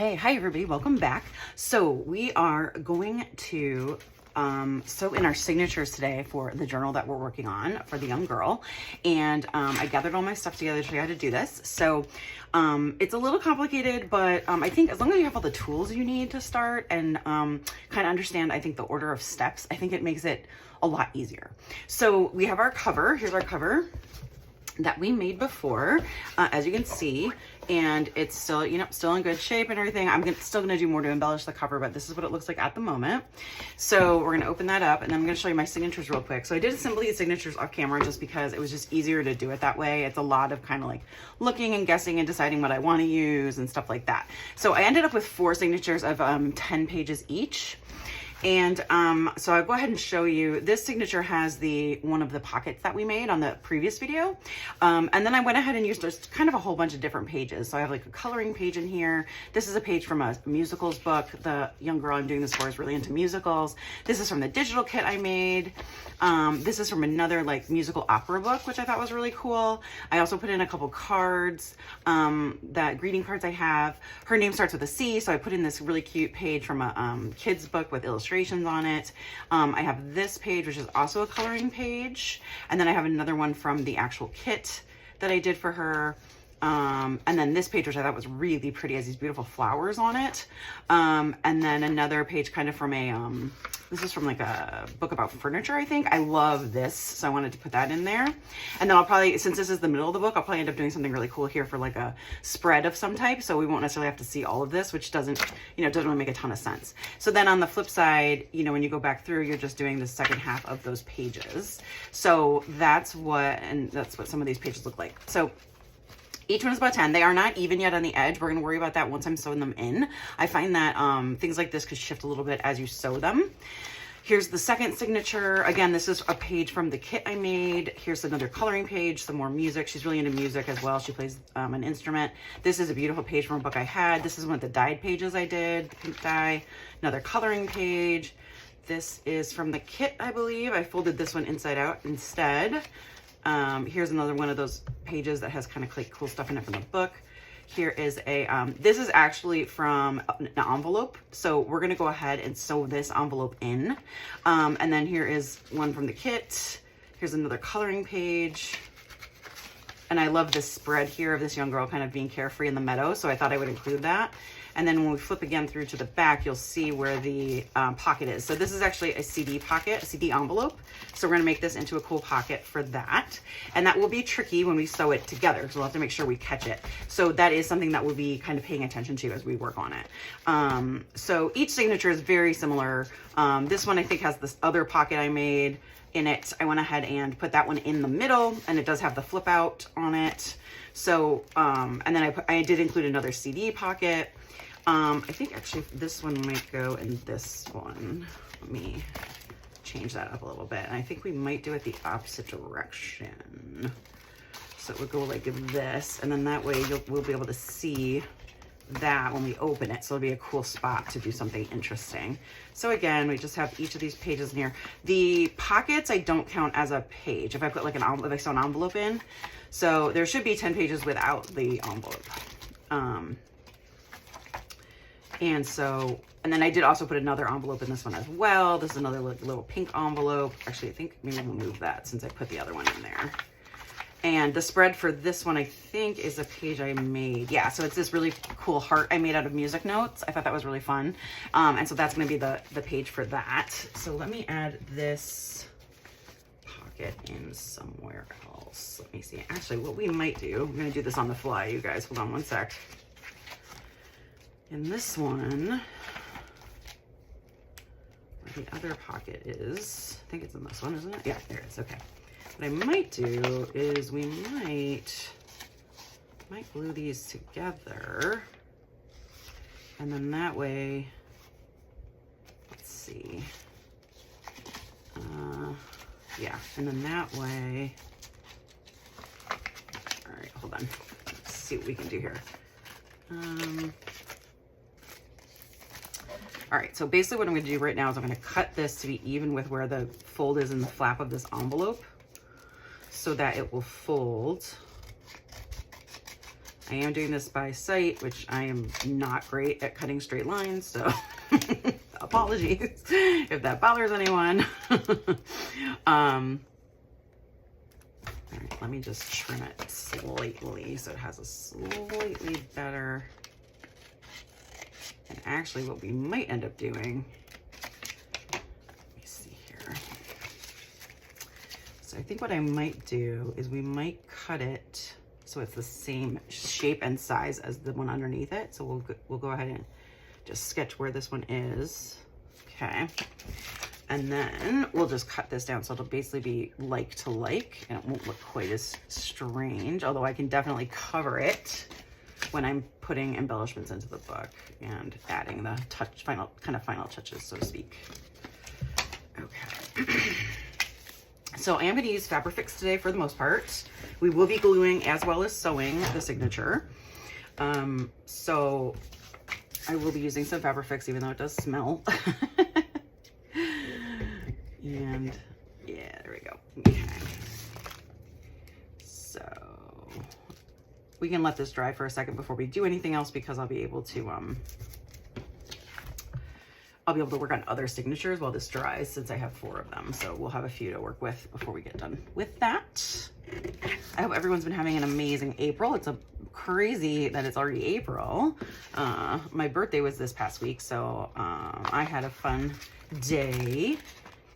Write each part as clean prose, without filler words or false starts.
Okay, hi everybody, welcome back. So we are going to sew in our signatures today for the journal that we're working on for the young girl. And I gathered all my stuff together to show you how to do this. So it's a little complicated, but I think as long as you have all the tools you need to start and kind of understand, I think, the order of steps, I think it makes it a lot easier. So we have our cover. Here's our cover that we made before, as you can see, and it's still, still in good shape and everything. I'm still gonna do more to embellish the cover, but this is what it looks like at the moment. So we're gonna open that up, and then I'm gonna show you my signatures real quick. So I did assembly signatures off camera just because it was just easier to do it that way. It's a lot of kind of like looking and guessing and deciding what I wanna use and stuff like that. So I ended up with 4 signatures of 10 pages each. And so I'll go ahead and show you. This signature has one of the pockets that we made on the previous video. And then I went ahead and used just kind of a whole bunch of different pages. So I have like a coloring page in here. This is a page from a musicals book. The young girl I'm doing this for is really into musicals. This is from the digital kit I made. This is from another like musical opera book, which I thought was really cool. I also put in a couple cards, that greeting cards I have. Her name starts with a C, so I put in this really cute page from a kid's book with illustrations on it. I have this page, which is also a coloring page. And then I have another one from the actual kit that I did for her. And then this page, which I thought was really pretty, has these beautiful flowers on it. And then another page kind of from this is from like a book about furniture, I think. I love this, so I wanted to put that in there. And then I'll probably, since this is the middle of the book, I'll probably end up doing something really cool here for like a spread of some type, so we won't necessarily have to see all of this, which doesn't really make a ton of sense. So then on the flip side, when you go back through, you're just doing the second half of those pages. So that's what some of these pages look like. So each one is about 10. They are not even yet on the edge. We're going to worry about that once I'm sewing them in. I find that things like this could shift a little bit as you sew them. Here's the second signature. Again, this is a page from the kit I made. Here's another coloring page, some more music. She's really into music as well. She plays an instrument. This is a beautiful page from a book I had. This is one of the dyed pages I did, the pink dye. Another coloring page. This is from the kit, I believe. I folded this one inside out instead. Here's another one of those pages that has kind of like cool stuff in it from the book. Here is this is actually from an envelope. So we're going to go ahead and sew this envelope in. And then here is one from the kit. Here's another coloring page. And I love this spread here of this young girl kind of being carefree in the meadow. So I thought I would include that. And then when we flip again through to the back, you'll see where the pocket is. So this is actually a CD pocket, a CD envelope. So we're gonna make this into a cool pocket for that. And that will be tricky when we sew it together. So we'll have to make sure we catch it. So that is something that we'll be kind of paying attention to as we work on it. So each signature is very similar. This one I think has this other pocket I made in it. I went ahead and put that one in the middle, and it does have the flip out on it. So, and then I did include another CD pocket. I think actually this one might go in this one. Let me change that up a little bit. And I think we might do it the opposite direction. So it would go like this, and then that way we'll be able to see that when we open it. So it'll be a cool spot to do something interesting. So again, we just have each of these pages in here. The pockets I don't count as a page. If I put like if I sew an envelope in, so there should be 10 pages without the envelope. And then I did also put another envelope in this one as well. This is another little pink envelope. Actually, I think maybe we'll move that since I put the other one in there. And the spread for this one, I think, is a page I made. Yeah, so it's this really cool heart I made out of music notes. I thought that was really fun. And so that's going to be the page for that. So let me add this pocket in somewhere else. Let me see. Actually, what we might do, I'm going to do this on the fly, you guys. Hold on one sec. In this one, where the other pocket is, I think it's in this one, isn't it? Yeah, there it is. Okay. What I might do is we might glue these together, and then that way, let's see. Yeah, and then that way, all right, hold on. Let's see what we can do here. All right, so basically what I'm gonna do right now is I'm gonna cut this to be even with where the fold is in the flap of this envelope so that it will fold I am doing this by sight, which I am not great at cutting straight lines, so apologies if that bothers anyone. All right, let me just trim it slightly so it has a slightly better. And actually what we might end up doing, let me see here. So I think what I might do is we might cut it so it's the same shape and size as the one underneath it. So we'll go ahead and just sketch where this one is. Okay. And then we'll just cut this down so it'll basically be like to like, and it won't look quite as strange, although I can definitely cover it when I'm putting embellishments into the book and adding the final touches, so to speak. Okay. So I am going to use Fabrifix today for the most part. We will be gluing as well as sewing the signature. So I will be using some Fabrifix, even though it does smell. And yeah, there we go. Okay. So we can let this dry for a second before we do anything else, because I'll be able to work on other signatures while this dries, since I have 4 of them. So we'll have a few to work with before we get done with that. I hope everyone's been having an amazing April. It's crazy that it's already April. My birthday was this past week, so I had a fun day.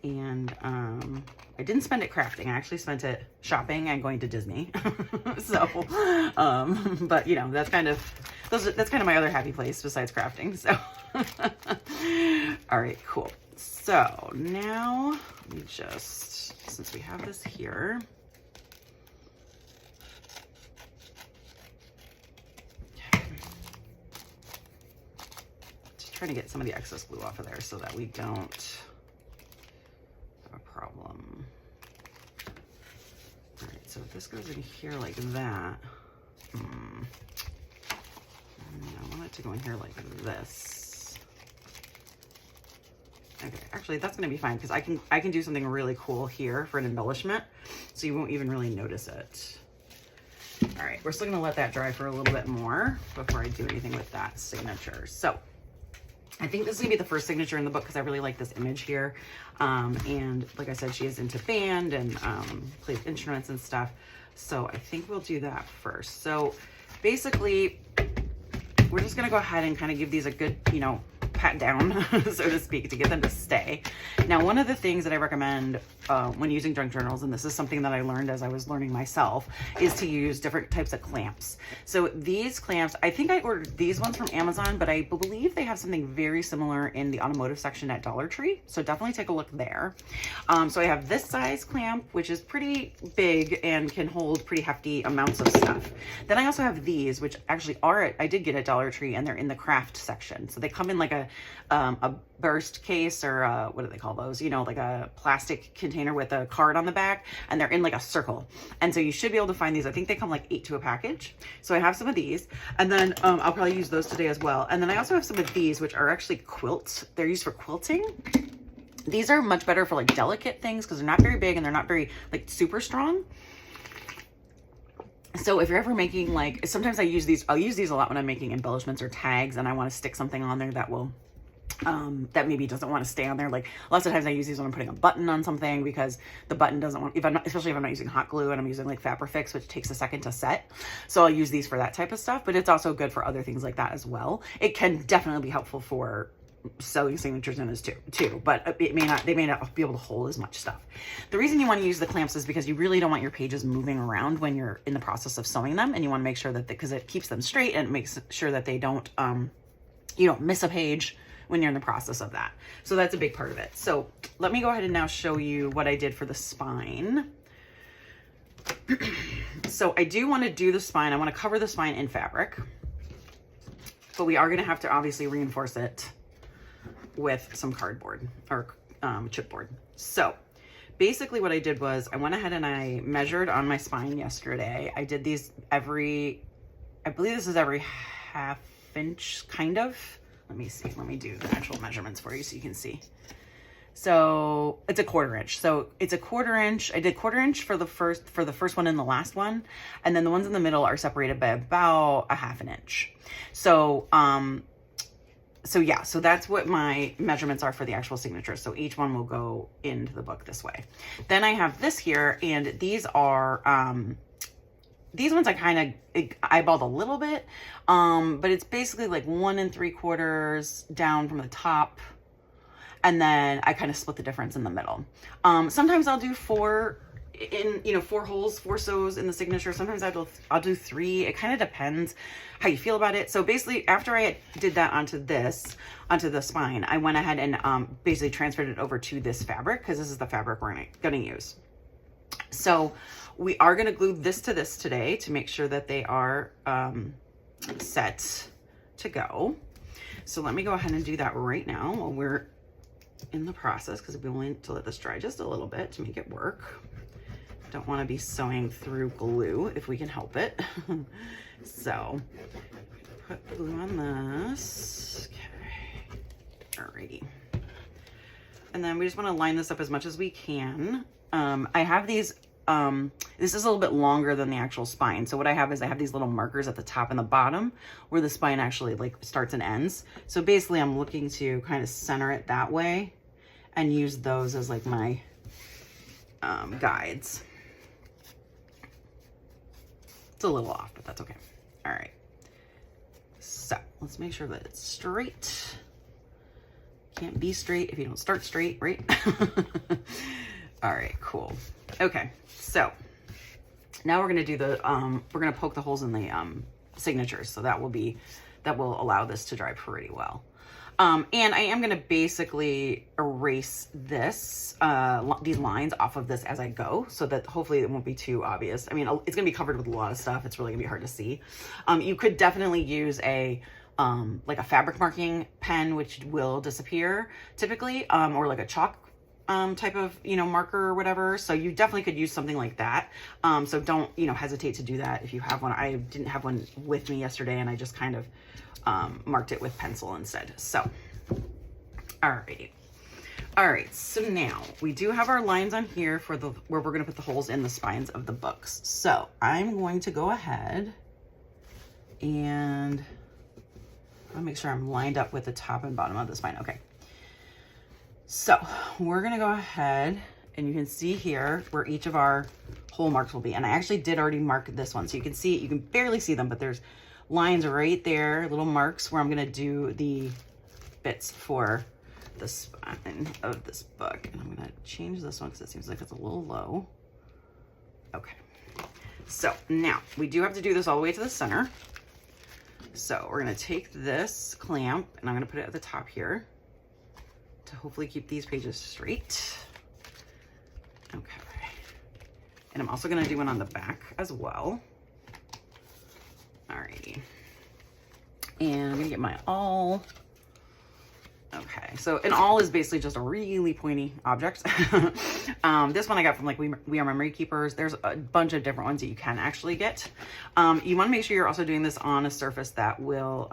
And I didn't spend it crafting. I actually spent it shopping and going to Disney. So, but you know, that's kind of my other happy place besides crafting. So, all right, cool. So now let me just, since we have this here, just trying to get some of the excess glue off of there so that we don't problem. All right, so if this goes in here like that, I want it to go in here like this. Okay, actually that's gonna be fine, because I can do something really cool here for an embellishment, so you won't even really notice it. All right, we're still gonna let that dry for a little bit more before I do anything with that signature. So I think this is gonna be the first signature in the book, because I really like this image here. And like I said, she is into band and plays instruments and stuff. So I think we'll do that first. So basically, we're just gonna go ahead and kind of give these a good, you know, pat down, so to speak, to get them to stay. Now, one of the things that I recommend when using junk journals, and this is something that I learned as I was learning myself, is to use different types of clamps. So these clamps, I think I ordered these ones from Amazon, but I believe they have something very similar in the automotive section at Dollar Tree. So definitely take a look there. So I have this size clamp, which is pretty big and can hold pretty hefty amounts of stuff. Then I also have these, which actually I did get at Dollar Tree, and they're in the craft section. So they come in like a burst case, or what do they call those? You know, like a plastic container with a card on the back, and they're in like a circle. And so you should be able to find these. I think they come like 8 to a package. So I have some of these, and then I'll probably use those today as well. And then I also have some of these, which are actually quilts. They're used for quilting. These are much better for like delicate things, because they're not very big and they're not very like super strong. So if you're ever making, like, sometimes I'll use these a lot when I'm making embellishments or tags, and I want to stick something on there that will that maybe doesn't want to stay on there. Like lots of times I use these when I'm putting a button on something, because the button doesn't want, especially if I'm not using hot glue and I'm using like Fabrifix, which takes a second to set. So I'll use these for that type of stuff, but it's also good for other things like that as well. It can definitely be helpful for sewing signatures in this too, but they may not be able to hold as much stuff. The reason you want to use the clamps is because you really don't want your pages moving around when you're in the process of sewing them, and you want to make sure that because it keeps them straight and it makes sure that they don't you don't miss a page when you're in the process of that. So that's a big part of it. So let me go ahead and now show you what I did for the spine. So I do want to do the spine. I want to cover the spine in fabric, but we are going to have to obviously reinforce it with some cardboard or chipboard. So basically what I did was I went ahead and I measured on my spine yesterday. I did these I believe this is every ½ inch, kind of. Let me see. Let me do the actual measurements for you so you can see. So it's a 1/4 inch. So it's a 1/4 inch. I did 1/4 inch for the first one and the last one. And then the ones in the middle are separated by about a 1/2 inch. So, so yeah, so that's what my measurements are for the actual signature. So each one will go into the book this way. Then I have this here, and these are, these ones I kind of eyeballed a little bit, but it's basically like 1 3/4 down from the top. And then I kind of split the difference in the middle. Sometimes I'll do 4 holes, 4 sews in the signature. Sometimes I'll do 3. It kind of depends how you feel about it. So basically, after I did that onto the spine, I went ahead and basically transferred it over to this fabric, because this is the fabric we're gonna use. So we are gonna glue this to this today to make sure that they are set to go. So let me go ahead and do that right now while we're in the process, because we only need to let this dry just a little bit to make it work. Don't want to be sewing through glue if we can help it. So put glue on this. Okay. Alrighty. And then we just want to line this up as much as we can. I have these, this is a little bit longer than the actual spine. So what I have is I have these little markers at the top and the bottom where the spine actually like starts and ends. So basically I'm looking to kind of center it that way and use those as like my guides. It's a little off, but that's okay. All right. So let's make sure that it's straight. Can't be straight if you don't start straight, right? All right, cool. Okay, so now we're gonna do the, we're gonna poke the holes in the signatures. So that will allow this to dry pretty well. And I am gonna basically erase this, these lines off of this as I go, so that hopefully it won't be too obvious. I mean, it's gonna be covered with a lot of stuff. It's really gonna be hard to see. You could definitely use a, like a fabric marking pen, which will disappear typically, or like a chalk type of, marker or whatever. So you definitely could use something like that. So don't, hesitate to do that if you have one. I didn't have one with me yesterday, and I just kind of marked it with pencil instead. So, alrighty. All right, so now we do have our lines on here for where we're gonna put the holes in the spines of the books. So I'm going to go ahead and I'll make sure I'm lined up with the top and bottom of the spine. Okay. So we're gonna go ahead, and you can see here where each of our hole marks will be. And I actually did already mark this one. So you can see, you can barely see them, but there's lines right there, little marks where I'm gonna do the bits for the spine of this book. And I'm gonna change this one because it seems like it's a little low. Okay. So now we do have to do this all the way to the center. So we're gonna take this clamp and I'm gonna put it at the top here to hopefully keep these pages straight. Okay. And I'm also gonna do one on the back as well. Alrighty. And I'm gonna get my awl. Okay, so an awl is basically just a really pointy object. This one I got from like We Are Memory Keepers. There's a bunch of different ones that you can actually get. You wanna make sure you're also doing this on a surface that will,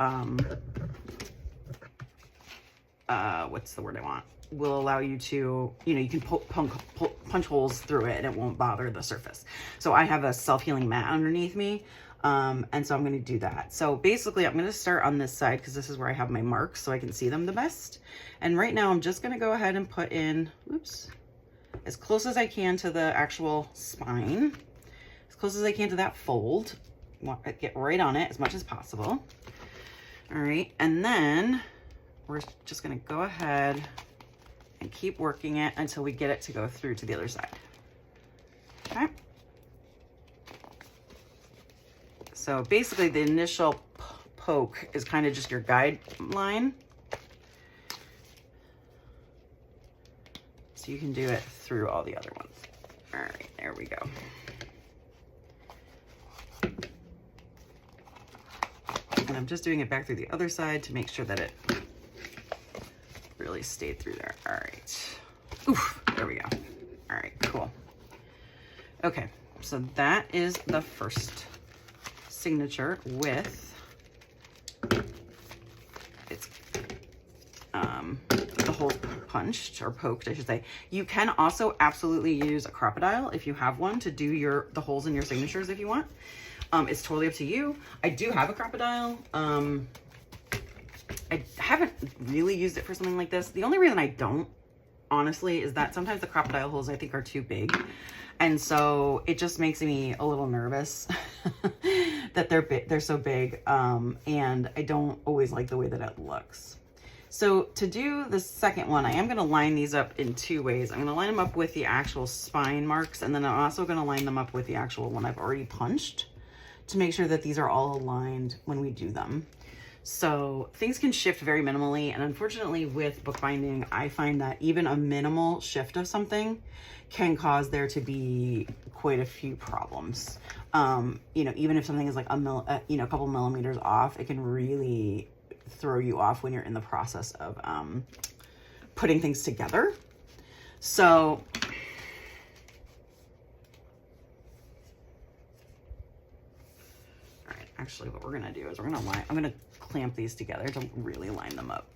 what's the word I want? Will allow you to, you can punch holes through it and it won't bother the surface. So I have a self-healing mat underneath me. And so I'm going to do that. So basically I'm going to start on this side because this is where I have my marks so I can see them the best. And right now I'm just going to go ahead and put in, oops, as close as I can to the actual spine, as close as I can to that fold. Get right on it as much as possible. All right. And then we're just going to go ahead and keep working it until we get it to go through to the other side. Okay. So basically the initial poke is kind of just your guideline. So you can do it through all the other ones. All right, there we go. And I'm just doing it back through the other side to make sure that it really stayed through there. All right. Oof, there we go. All right, cool. Okay, so that is the first signature with its the holes punched, or poked, I should say. You can also absolutely use a crocodile if you have one to do the holes in your signatures if you want. It's totally up to you. I do have a crocodile. I haven't really used it for something like this. The only reason I don't, honestly, is that sometimes the crocodile holes I think are too big. And so it just makes me a little nervous that they're so big. And I don't always like the way that it looks. So to do the second one, I am going to line these up in two ways. I'm going to line them up with the actual spine marks, and then I'm also going to line them up with the actual one I've already punched to make sure that these are all aligned when we do them. So things can shift very minimally, and unfortunately with bookbinding, I find that even a minimal shift of something can cause there to be quite a few problems. You know, even if something is like a couple millimeters off, it can really throw you off when you're in the process of putting things together. So all right, actually what we're gonna do is I'm gonna clamp these together to really line them up.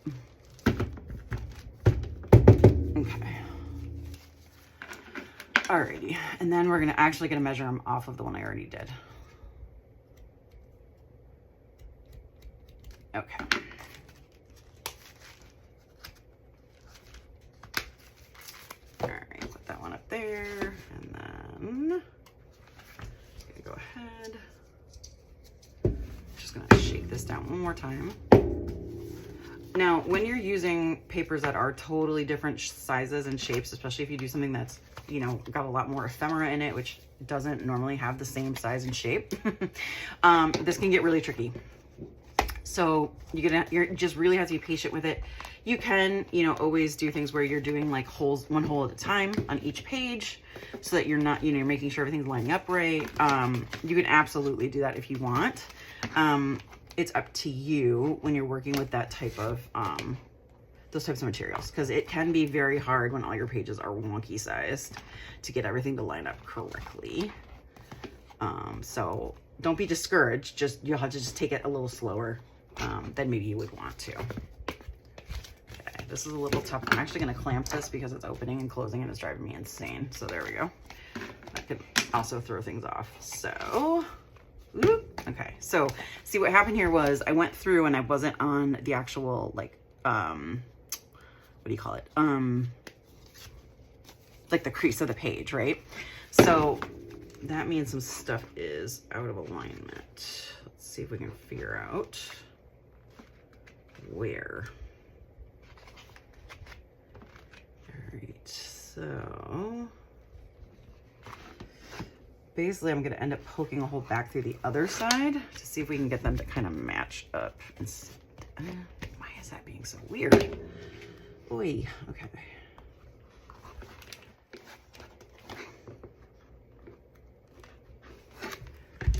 Okay. Alrighty, and then we're actually gonna measure them off of the one I already did. Okay. All right, put that one up there, and then go ahead. Just gonna shake this down one more time. Now, when you're using papers that are totally different sizes and shapes, especially if you do something that's, you know, got a lot more ephemera in it, which doesn't normally have the same size and shape, this can get really tricky. So you just really have to be patient with it. You can, you know, always do things where you're doing like holes, one hole at a time on each page, so that you're not, you know, you're making sure everything's lining up right. You can absolutely do that if you want. It's up to you when you're working with that type of, those types of materials, because it can be very hard when all your pages are wonky sized to get everything to line up correctly. So don't be discouraged. You'll have to just take it a little slower than maybe you would want to. Okay, this is a little tough. I'm actually going to clamp this because it's opening and closing and it's driving me insane. So there we go. I could also throw things off. So, okay. So see, what happened here was I went through and I wasn't on the actual, like, what do you call it? Like the crease of the page, right? So that means some stuff is out of alignment. Let's see if we can figure out where. All right, so basically I'm gonna end up poking a hole back through the other side to see if we can get them to kind of match up. Why is that being so weird? Oy, okay.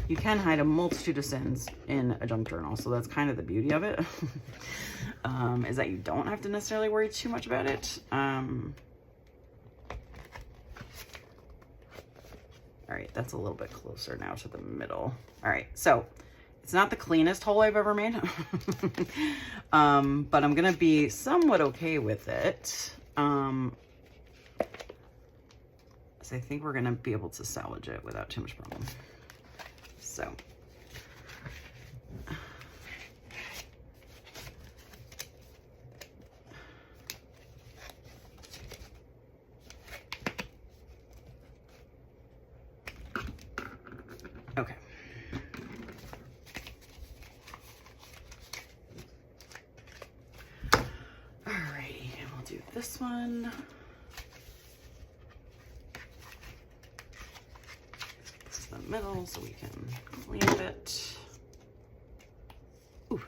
You can hide a multitude of sins in a junk journal, so that's kind of the beauty of it, is that you don't have to necessarily worry too much about it. All right, that's a little bit closer now to the middle. All right, so it's not the cleanest hole I've ever made, but I'm gonna be somewhat okay with it. So I think we're gonna be able to salvage it without too much problem. So, okay. Alrighty, and we'll do this one. Middle so we can clamp it. Ooh,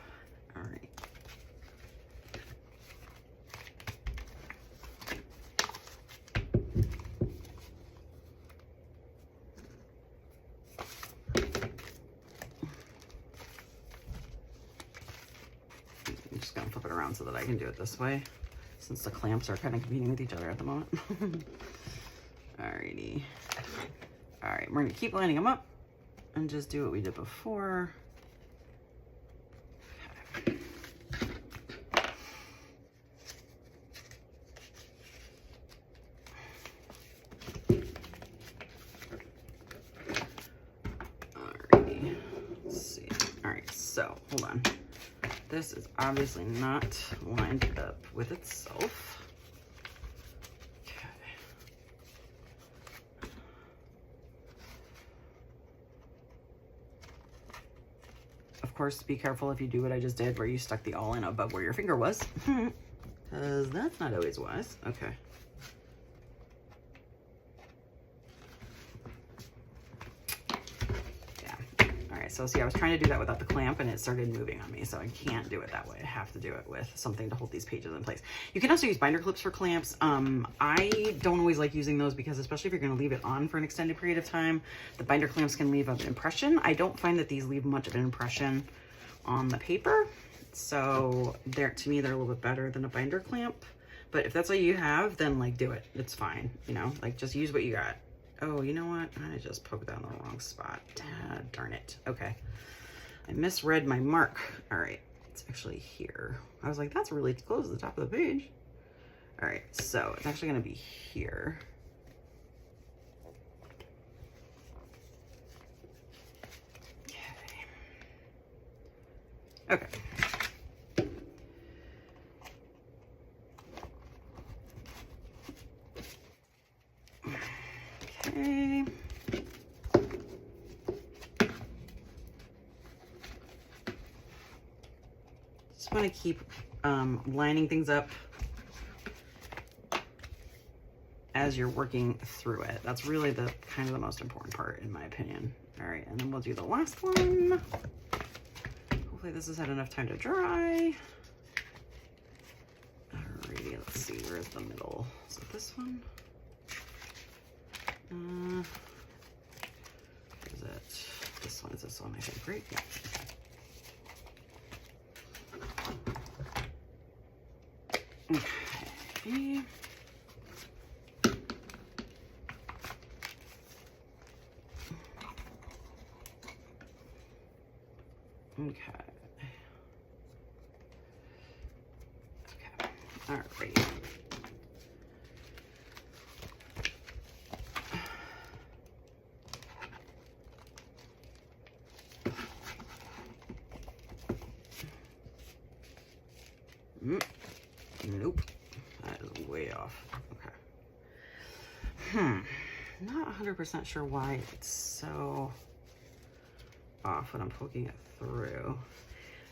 all right. I'm just gonna flip it around so that I can do it this way, since the clamps are kind of competing with each other at the moment. Alrighty. All right, we're gonna keep lining them up and just do what we did before. Okay. So hold on. This is obviously not lined up with itself. Okay. Of course, be careful if you do what I just did, where you stuck the awl in above where your finger was, because that's not always wise. Okay. So see, I was trying to do that without the clamp and it started moving on me, so I can't do it that way. I have to do it with something to hold these pages in place. You can also use binder clips for clamps. I don't always like using those because, especially if you're going to leave it on for an extended period of time, the binder clamps can leave an impression. I don't find that these leave much of an impression on the paper, so to me they're a little bit better than a binder clamp. But if that's all you have, then like do it. It's fine, you know, like just use what you got. Oh, you know what? I just poked that in the wrong spot. Darn it. Okay. I misread my mark. All right. It's actually here. I was like, that's really close to the top of the page. All right. So it's actually going to be here. Okay. Okay. Okay. Just want to keep lining things up as you're working through it. That's really the kind of the most important part, in my opinion. All right, and then we'll do the last one. Hopefully this has had enough time to dry. Alrighty, let's see, where's the middle? Is it this one? Is it this one? Is this one? I think, right? Yeah. Okay. Okay. Okay. All right. Nope. That is way off. Okay. Not 100% sure why it's so off when I'm poking it through.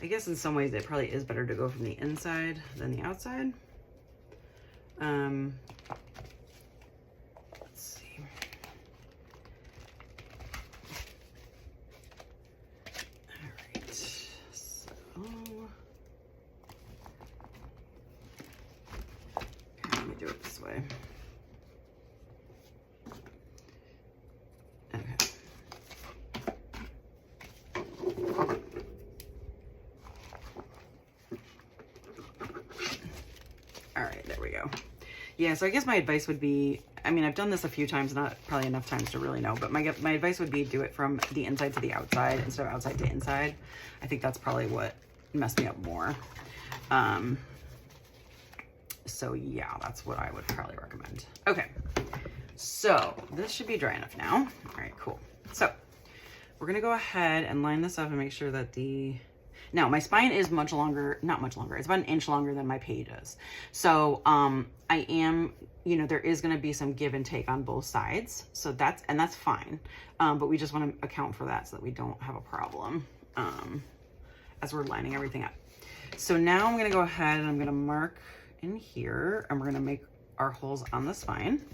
I guess in some ways it probably is better to go from the inside than the outside. Let's see. All right. So let me do it this way. Yeah, so I guess my advice would be, I mean, I've done this a few times, not probably enough times to really know, but my advice would be do it from the inside to the outside instead of outside to inside. I think that's probably what messed me up more. So yeah, that's what I would probably recommend. Okay, so this should be dry enough now. All right, cool. So we're gonna go ahead and line this up and make sure that now my spine is much longer, not much longer, it's about 1 inch longer than my page is. So I am, you know, there is going to be some give and take on both sides. So that's fine. But we just want to account for that so that we don't have a problem as we're lining everything up. So now I'm going to go ahead and I'm going to mark in here and we're going to make our holes on the spine.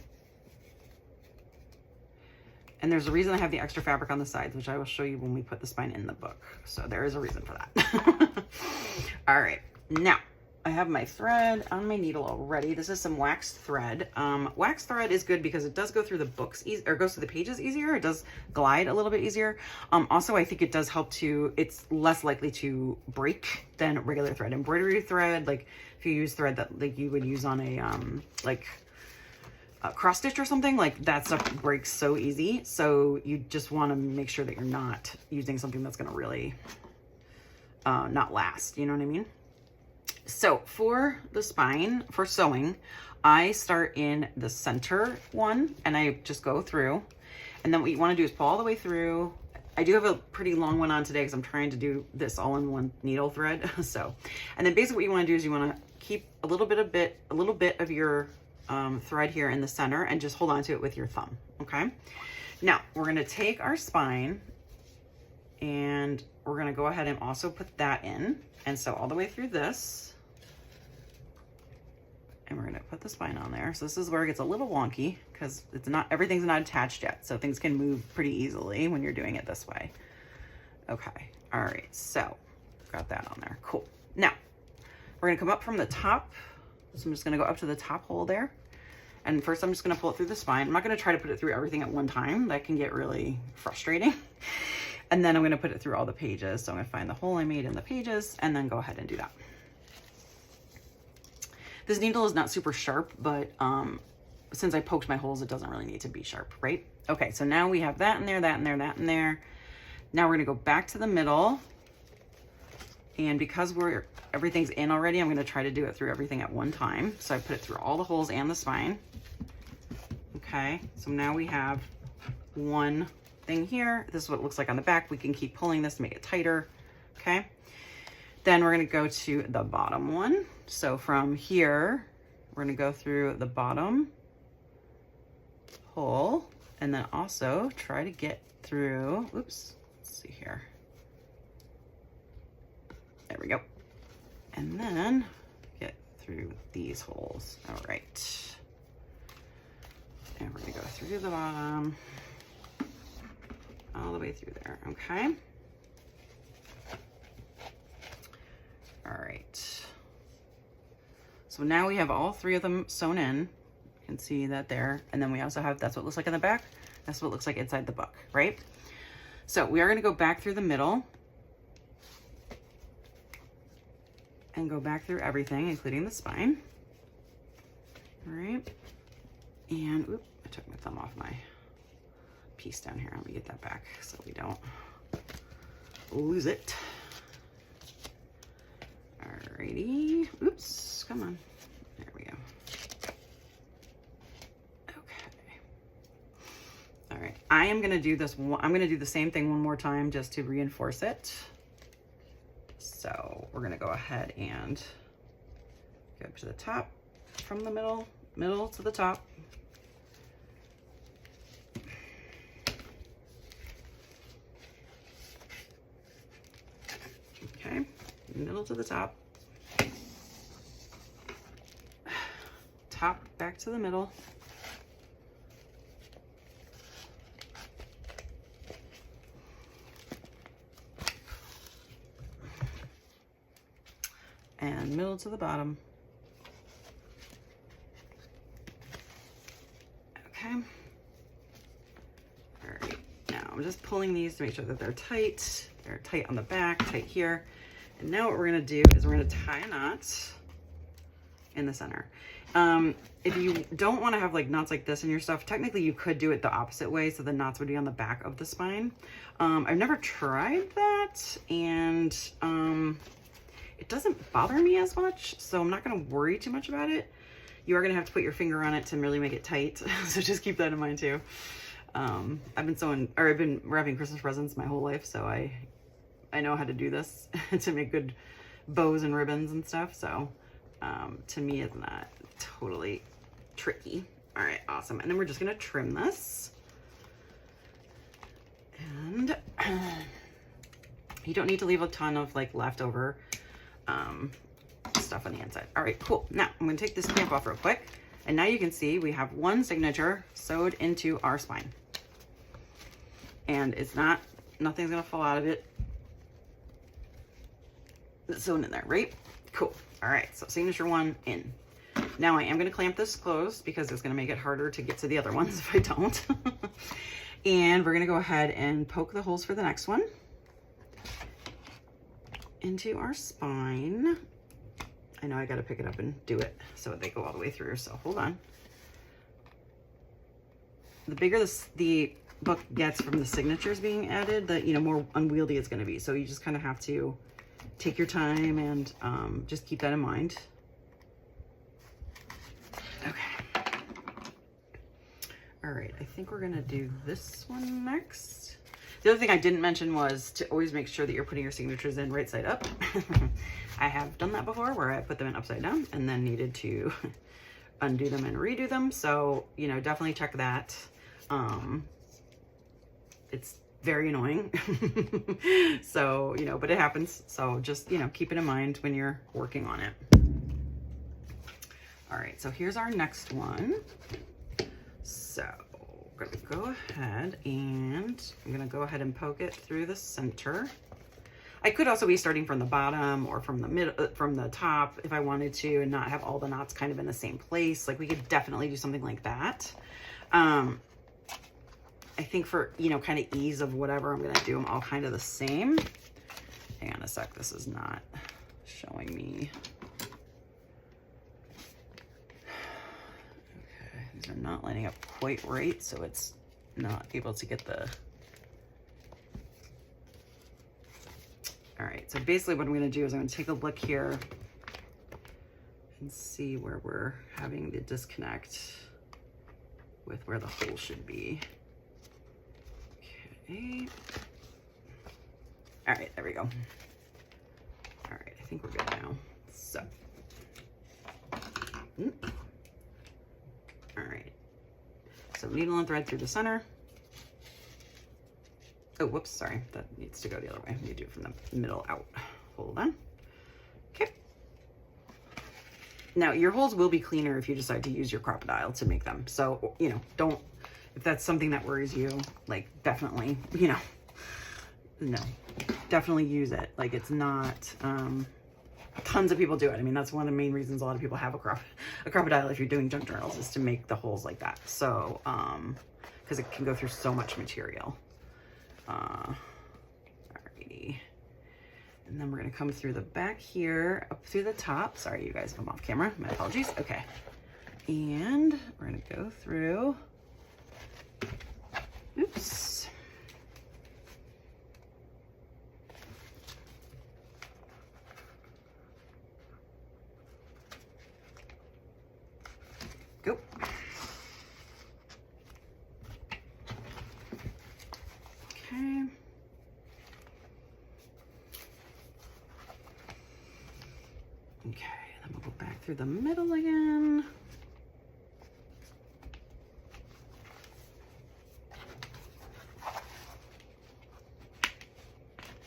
And there's a reason I have the extra fabric on the sides, which I will show you when we put the spine in the book. So there is a reason for that. All right, now I have my thread on my needle already. This is some waxed thread. Waxed thread is good because it does go through the books or goes through the pages easier. It does glide a little bit easier. Also, I think it does help it's less likely to break than regular thread. Embroidery thread, like if you use thread that like you would use on a cross stitch or something, like that stuff breaks so easy. So you just want to make sure that you're not using something that's going to really not last. You know what I mean? So for the spine, for sewing, I start in the center one and I just go through. And then what you want to do is pull all the way through. I do have a pretty long one on today because I'm trying to do this all in one needle thread. So, and then basically what you want to do is you want to keep a little bit of your thread here in the center and just hold on to it with your thumb. Okay. Now we're going to take our spine and we're going to go ahead and also put that in. And so all the way through this, and we're going to put the spine on there. So this is where it gets a little wonky because it's not, everything's not attached yet. So things can move pretty easily when you're doing it this way. Okay. All right. So got that on there. Cool. Now we're going to come up from the top. So I'm just going to go up to the top hole there. And first I'm just going to pull it through the spine. I'm not going to try to put it through everything at one time. That can get really frustrating. And then I'm going to put it through all the pages. So I'm going to find the hole I made in the pages and then go ahead and do that. This needle is not super sharp, but since I poked my holes, it doesn't really need to be sharp, right? Okay, so now we have that in there, that in there, that in there. Now we're going to go back to the middle. And because everything's in already, I'm going to try to do it through everything at one time. So I put it through all the holes and the spine. Okay, so now we have one thing here. This is what it looks like on the back. We can keep pulling this to make it tighter. Okay, then we're going to go to the bottom one. So from here, we're going to go through the bottom hole and then also try to get through, oops, let's see here. There we go. And then get through these holes. All right. And we're gonna go through the bottom, all the way through there, okay? All right. So now we have all three of them sewn in. You can see that there. And then we also have, that's what it looks like in the back. That's what it looks like inside the book, right? So we are gonna go back through the middle and go back through everything, including the spine. All right. And, oop, I took my thumb off my piece down here. Let me get that back so we don't lose it. Alrighty. Oops, come on. There we go. Okay. All right. I am going to do this. I'm going to do the same thing one more time just to reinforce it. So we're going to go ahead and go up to the top from the middle to the top. Okay, middle to the top. Top back to the middle. And middle to the bottom. Okay. All right. Now I'm just pulling these to make sure that they're tight. They're tight on the back, tight here. And now what we're gonna do is we're gonna tie a knot in the center. If you don't want to have like knots like this in your stuff, technically you could do it the opposite way. So the knots would be on the back of the spine. I've never tried that, and it doesn't bother me as much, so I'm not going to worry too much about it. You are going to have to put your finger on it to really make it tight, so just keep that in mind too. I've been wrapping Christmas presents my whole life, so I know how to do this to make good bows and ribbons and stuff. So to me, it's not totally tricky. All right, awesome. And then we're just going to trim this, and you don't need to leave a ton of like leftover stuff on the inside. All right, cool. Now I'm going to take this clamp off real quick, and now you can see we have one signature sewed into our spine, and nothing's going to fall out of it. It's sewn in there, right? Cool. All right, so signature one in. Now I am going to clamp this closed because it's going to make it harder to get to the other ones if I don't. And we're going to go ahead and poke the holes for the next one into our spine. I know I got to pick it up and do it so they go all the way through. So hold on. The bigger the book gets from the signatures being added, the more unwieldy it's going to be. So you just kind of have to take your time and just keep that in mind. Okay. All right, I think we're gonna do this one next. The other thing I didn't mention was to always make sure that you're putting your signatures in right side up. I have done that before where I put them in upside down and then needed to undo them and redo them. So, you know, definitely check that. It's very annoying. So, you know, but it happens. So just, you know, keep it in mind when you're working on it. All right, so here's our next one. So we're gonna go ahead and I'm gonna go ahead and poke it through the center. I could also be starting from the bottom or from the middle, from the top if I wanted to, and not have all the knots kind of in the same place. Like we could definitely do something like that. I think for, you know, kind of ease of whatever, I'm gonna do them all kind of the same. Hang on a sec, this is not showing me. Okay, these are not lining up quite right, so it's not able to get the... All right, so basically what I'm gonna do is I'm gonna take a look here and see where we're having the disconnect with where the hole should be. Okay. All right, there we go. All right, I think we're good now. So, all right. So needle and thread through the center. Oh, whoops, sorry. That needs to go the other way. You do it from the middle out. Hold on. Okay. Now, your holes will be cleaner if you decide to use your crocodile to make them. So, you know, don't, if that's something that worries you, like definitely, you know, no, definitely use it. Like it's not, tons of people do it. I mean, that's one of the main reasons a lot of people have a crocodile if you're doing junk journals is to make the holes like that. So, because it can go through so much material. Alrighty. And then we're gonna come through the back here, up through the top. Sorry, you guys, if I'm off camera, my apologies. Okay. And we're gonna go through, oops. Go. Okay. Okay, then we'll go back through the middle again.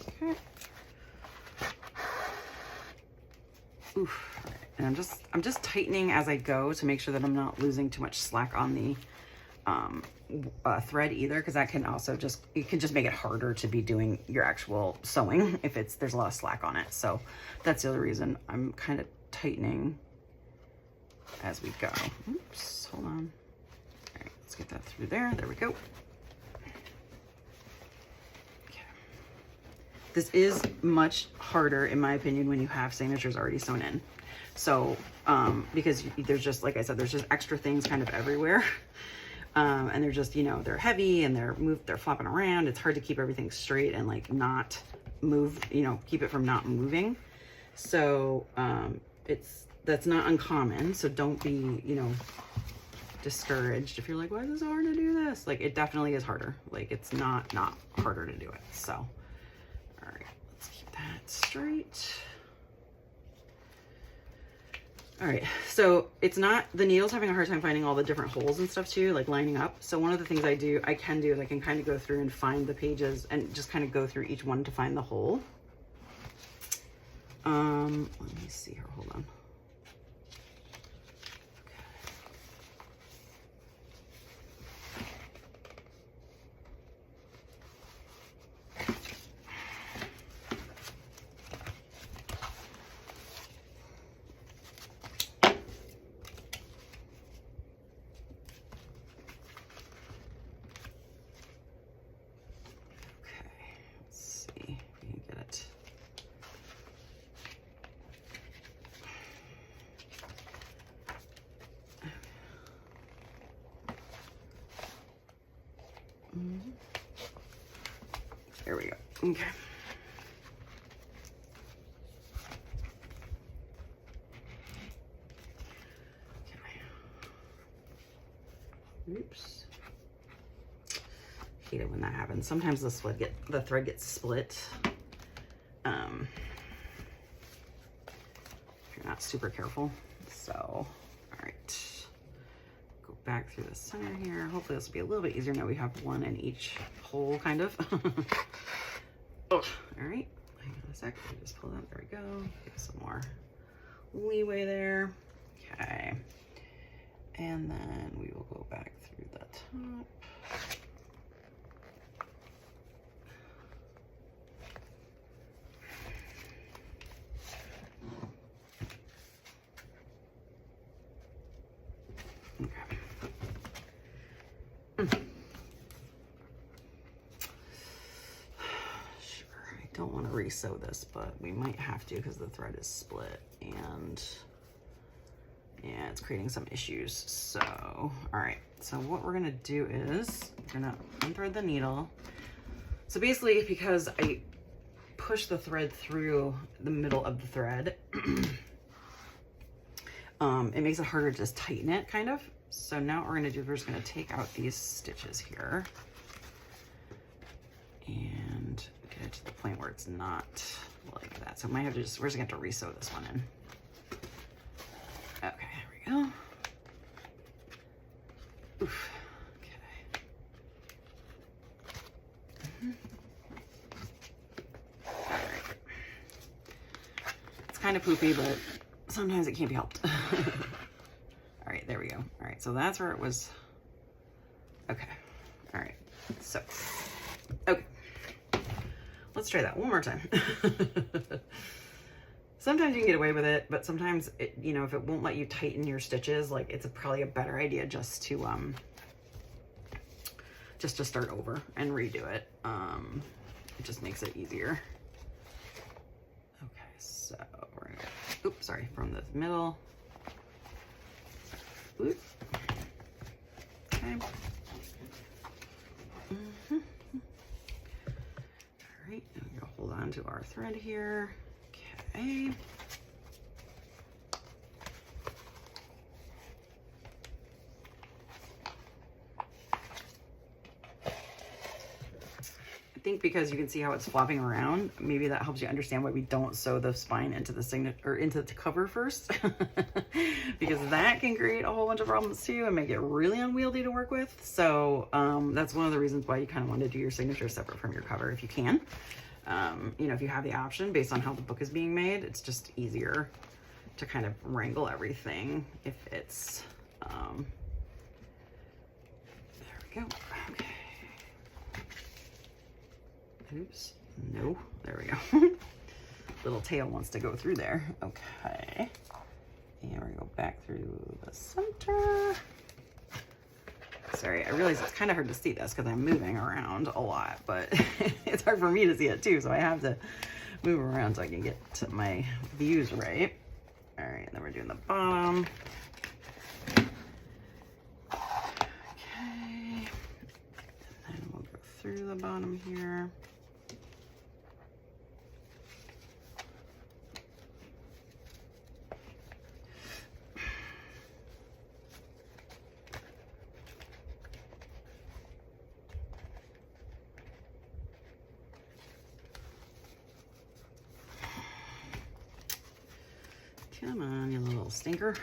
Okay. Oof. All right. And I'm just tightening as I go to make sure that I'm not losing too much slack on the thread either, because that can also just, it can just make it harder to be doing your actual sewing if there's a lot of slack on it. So that's the other reason I'm kind of tightening as we go. Oops, hold on. All right, let's get that through there. There we go. Okay. This is much harder, in my opinion, when you have signatures already sewn in. So, because there's just, like I said, there's just extra things kind of everywhere. And they're just, you know, they're heavy and they're flopping around. It's hard to keep everything straight and like not move, you know, keep it from not moving. So, that's not uncommon. So don't be, you know, discouraged if you're like, why is it so hard to do this? Like, it definitely is harder. Like, it's not harder to do it. So, all right, let's keep that straight. All right, so it's not, the needle's having a hard time finding all the different holes and stuff too, like lining up. So one of the things I can do is I can kind of go through and find the pages and just kind of go through each one to find the hole. Let me see here, hold on. There we go. Okay. Oops. hate it when that happens. Sometimes the thread gets split. If you're not super careful. So, all right. Go back through the center here. Hopefully this will be a little bit easier now we have one in each hole, kind of. Oh, all right. Hang on a sec. Let me just pull that. There we go. Give some more leeway there. Okay. And then we will go back through the top. Okay. Sure, I don't want to re-sew this, but we might have to because the thread is split and yeah, it's creating some issues. So, all right. So what we're gonna do is we're gonna unthread the needle. So basically, because I push the thread through the middle of the thread, it makes it harder to just tighten it, kind of. So now what we're gonna do is we're just gonna take out these stitches here and get it to the point where it's not like that. So I might have to just, we're just gonna have to re-sew this one in. Okay, there we go. Oof. Okay. All right. It's kind of poopy, but sometimes it can't be helped. All right, there we go. All right, so that's where it was. Okay. All right. So, okay. Let's try that one more time. Sometimes you can get away with it, but sometimes, you know, if it won't let you tighten your stitches, like it's probably a better idea just to start over and redo it. It just makes it easier. Okay, so we're gonna, oops, sorry, from the middle. Oops. Okay. All right, and we're gonna hold on to our thread here. Okay. I think because you can see how it's flopping around, maybe that helps you understand why we don't sew the spine into the signature or into the cover first, because that can create a whole bunch of problems too and make it really unwieldy to work with. So that's one of the reasons why you kind of want to do your signature separate from your cover if you can. You know, if you have the option based on how the book is being made, it's just easier to kind of wrangle everything if it's, there we go. Okay. Oops. No, there we go. Little tail wants to go through there. Okay. And we're gonna go back through the center. Sorry, I realize it's kind of hard to see this because I'm moving around a lot, but it's hard for me to see it too, so I have to move around so I can get to my views right. All right, then we're doing the bottom. Okay, and then we'll go through the bottom here. Come on, you little stinker.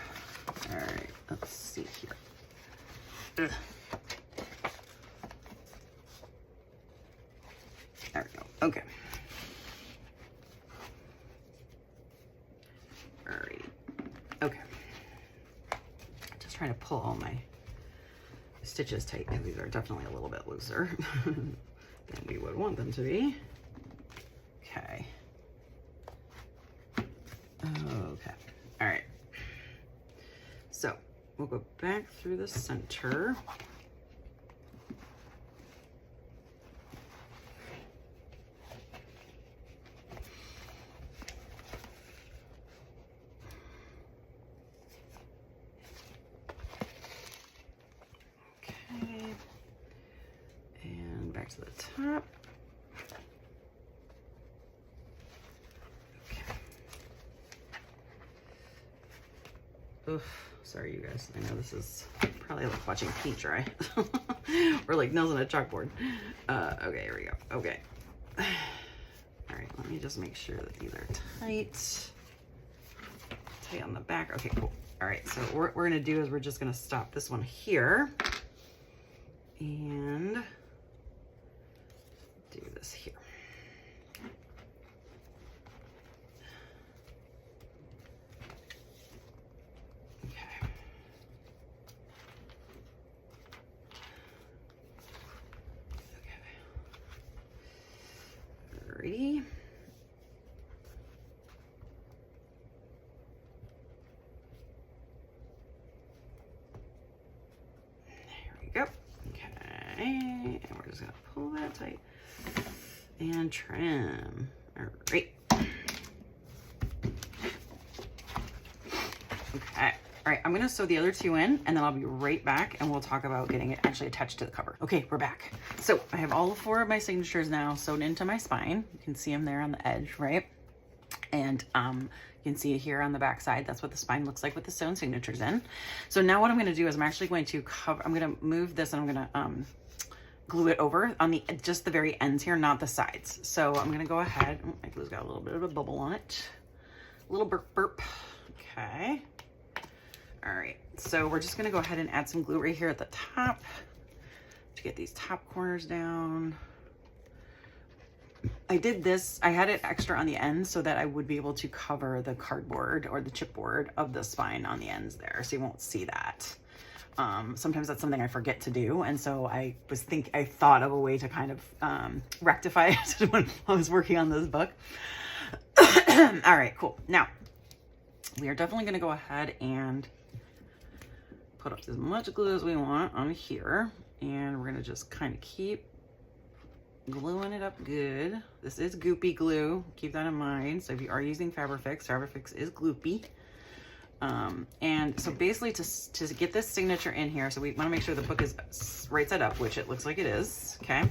All right, let's see here. Ugh. There we go. Okay. All right. Okay. Just trying to pull all my stitches tight because these are definitely a little bit looser than we would want them to be. Okay. Okay. All right. So we'll go back through the center. Okay. And back to the top. Oof, sorry you guys. I know this is probably like watching paint dry. Or like nails on a chalkboard. Okay, here we go. Okay. All right, let me just make sure that these are tight. Tight on the back. Okay, cool. All right, so what we're gonna do is we're just gonna stop this one here and do this here. Okay. Alrighty. Go. Okay, and we're just gonna pull that tight and trim. All right. Okay. All right, I'm gonna sew the other two in and then I'll be right back and we'll talk about getting it actually attached to the cover. Okay, we're back. So I have all 4 of my signatures now sewn into my spine. You can see them there on the edge, right? And you can see it here on the back side. That's what the spine looks like with the sewn signatures in. So now what I'm gonna do is I'm actually going to cover, I'm gonna move this and I'm gonna glue it over on the just the very ends here, not the sides. So I'm gonna go ahead, oh, my glue's got a little bit of a bubble on it. A little burp burp, okay. All right, so we're just gonna go ahead and add some glue right here at the top to get these top corners down. I did this, I had it extra on the ends so that I would be able to cover the cardboard or the chipboard of the spine on the ends there, so you won't see that. Sometimes that's something I forget to do, and so I thought of a way to kind of rectify it when I was working on this book. All right, cool. Now, we are definitely gonna go ahead and put up as much glue as we want on here, and we're gonna just kind of keep gluing it up good. This is goopy glue, keep that in mind. So if you are using Fabrifix, Fabrifix is gloopy. And so basically to get this signature in here, so we want to make sure the book is right side up, which it looks like it is, okay?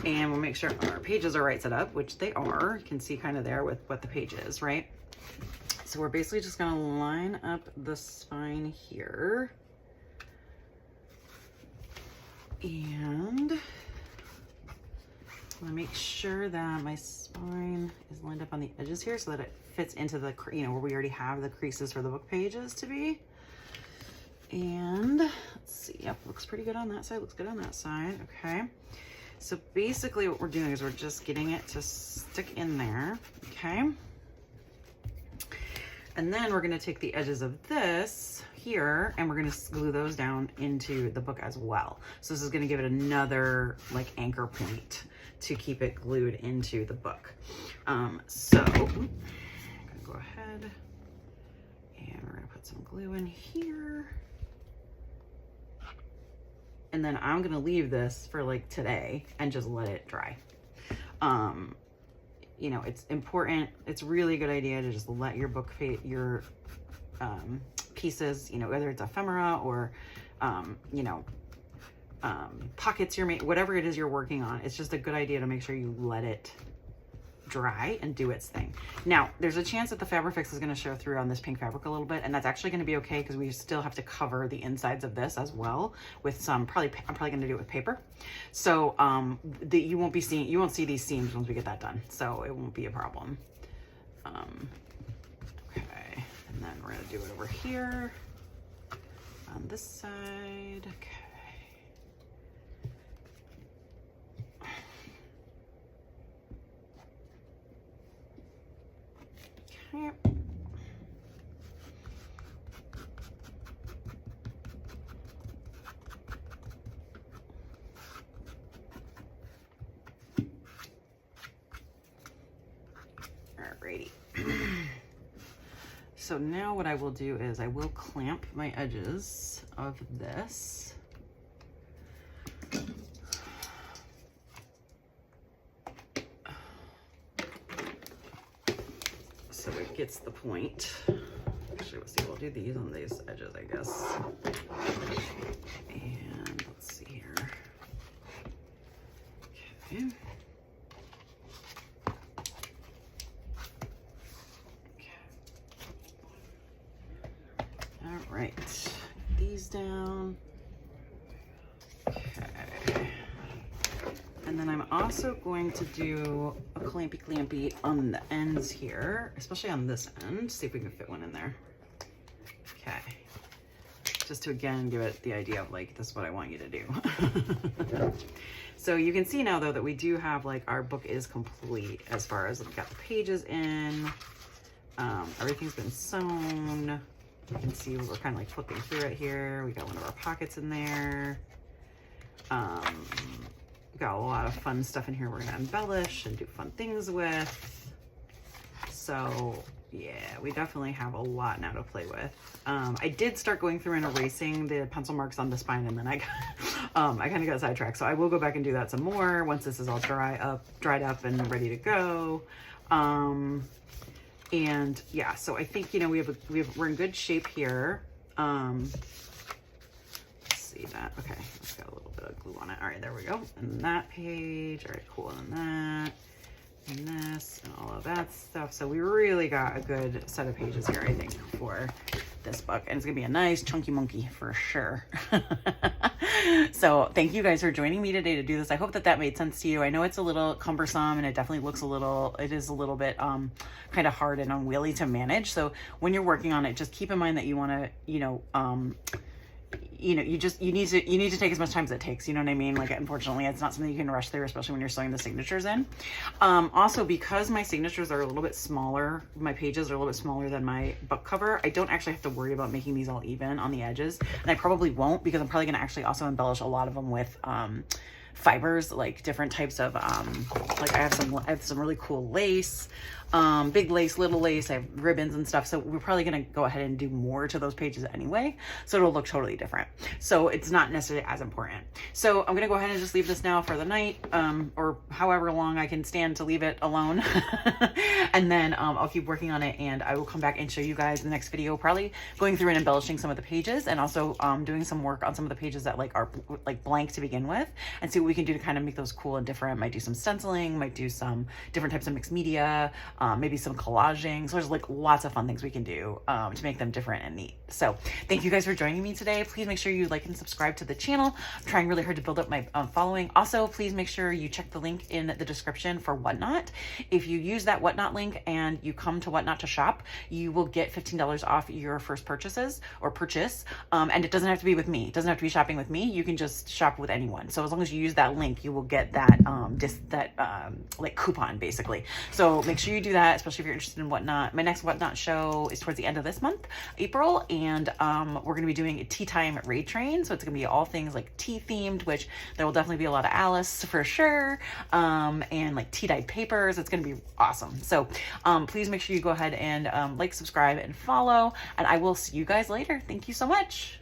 And we'll make sure our pages are right side up, which they are. You can see kind of there with what the page is, right? So we're basically just gonna line up the spine here. And I want to make sure that my spine is lined up on the edges here so that it fits into the, you know, where we already have the creases for the book pages to be. And let's see, yep, looks pretty good on that side, looks good on that side, okay. So basically what we're doing is we're just getting it to stick in there, okay. And then we're gonna take the edges of this here and we're gonna glue those down into the book as well. So this is gonna give it another like anchor point to keep it glued into the book. So I'm gonna go ahead and we're gonna put some glue in here. And then I'm gonna leave this for like today and just let it dry. You know, it's important, it's really a good idea to just let your book, your pieces, you know, whether it's ephemera or, you know, pockets you're making, whatever it is you're working on, it's just a good idea to make sure you let it dry and do its thing. Now, there's a chance that the Fabrifix is going to show through on this pink fabric a little bit, and that's actually going to be okay because we still have to cover the insides of this as well with some, I'm probably going to do it with paper. So you won't see these seams once we get that done. So it won't be a problem. Okay, and then we're going to do it over here on this side. Okay. Okay. Alrighty. So now what I will do is I will clamp my edges of this. So it gets the point. Actually, let's see, we'll do these on these edges, I guess. And let's see here. Okay. All right, these down. And then I'm also going to do a clampy on the ends here, especially on this end. See if we can fit one in there. Okay. Just to, again, give it the idea of like, this is what I want you to do. So you can see now though that we do have like, our book is complete as far as we've got the pages in. Everything's been sewn. You can see we're kind of like flipping through it here. We got one of our pockets in there. Got a lot of fun stuff in here we're gonna embellish and do fun things with. So yeah, we definitely have a lot now to play with. I did start going through and erasing the pencil marks on the spine, and then I kind of got sidetracked. So I will go back and do that some more once this is all dried up and ready to go. And yeah, so I think, you know, we're in good shape here. Let's see that. Okay, let's got a little bit of glue on it. All right, there we go. And that page. All right, cool. And that, and this, and all of that stuff. So we really got a good set of pages here, I think, for this book. And it's gonna be a nice chunky monkey for sure. So thank you guys for joining me today to do this. I hope that that made sense to you. I know it's a little cumbersome, and it definitely looks it is a little bit kind of hard and unwieldy to manage. So when you're working on it, just keep in mind that you want to, you need to take as much time as it takes. You know what I mean? Like, unfortunately, it's not something you can rush through, especially when you're sewing the signatures in. Also, because my signatures are a little bit smaller, my pages are a little bit smaller than my book cover, I don't actually have to worry about making these all even on the edges. And I probably won't, because I'm probably going to actually also embellish a lot of them with fibers, like different types of like I have some really cool lace, big lace, little lace. I have ribbons and stuff, so we're probably gonna go ahead and do more to those pages anyway, so it'll look totally different. So it's not necessarily as important. So I'm gonna go ahead and just leave this now for the night, or however long I can stand to leave it alone. And then I'll keep working on it, and I will come back and show you guys in the next video, probably going through and embellishing some of the pages, and also doing some work on some of the pages that like are like blank to begin with, and see what we can do to kind of make those cool and different. Might do some stenciling, might do some different types of mixed media, maybe some collaging. So there's like lots of fun things we can do to make them different and neat. So thank you guys for joining me today. Please make sure you like and subscribe to the channel. I'm trying really hard to build up my following. Also, please make sure you check the link in the description for Whatnot. If you use that Whatnot link and you come to Whatnot to shop, you will get $15 off your first purchase. And it doesn't have to be with me. It doesn't have to be shopping with me. You can just shop with anyone. So as long as you use that link, you will get that like coupon basically. So make sure you do that, especially if you're interested in Whatnot. My next Whatnot show is towards the end of this month, April, and we're going to be doing a tea time raid train. So it's going to be all things like tea themed, which there will definitely be a lot of Alice for sure, and like tea dyed papers. It's going to be awesome. So please make sure you go ahead and like, subscribe, and follow, and I will see you guys later. Thank you so much.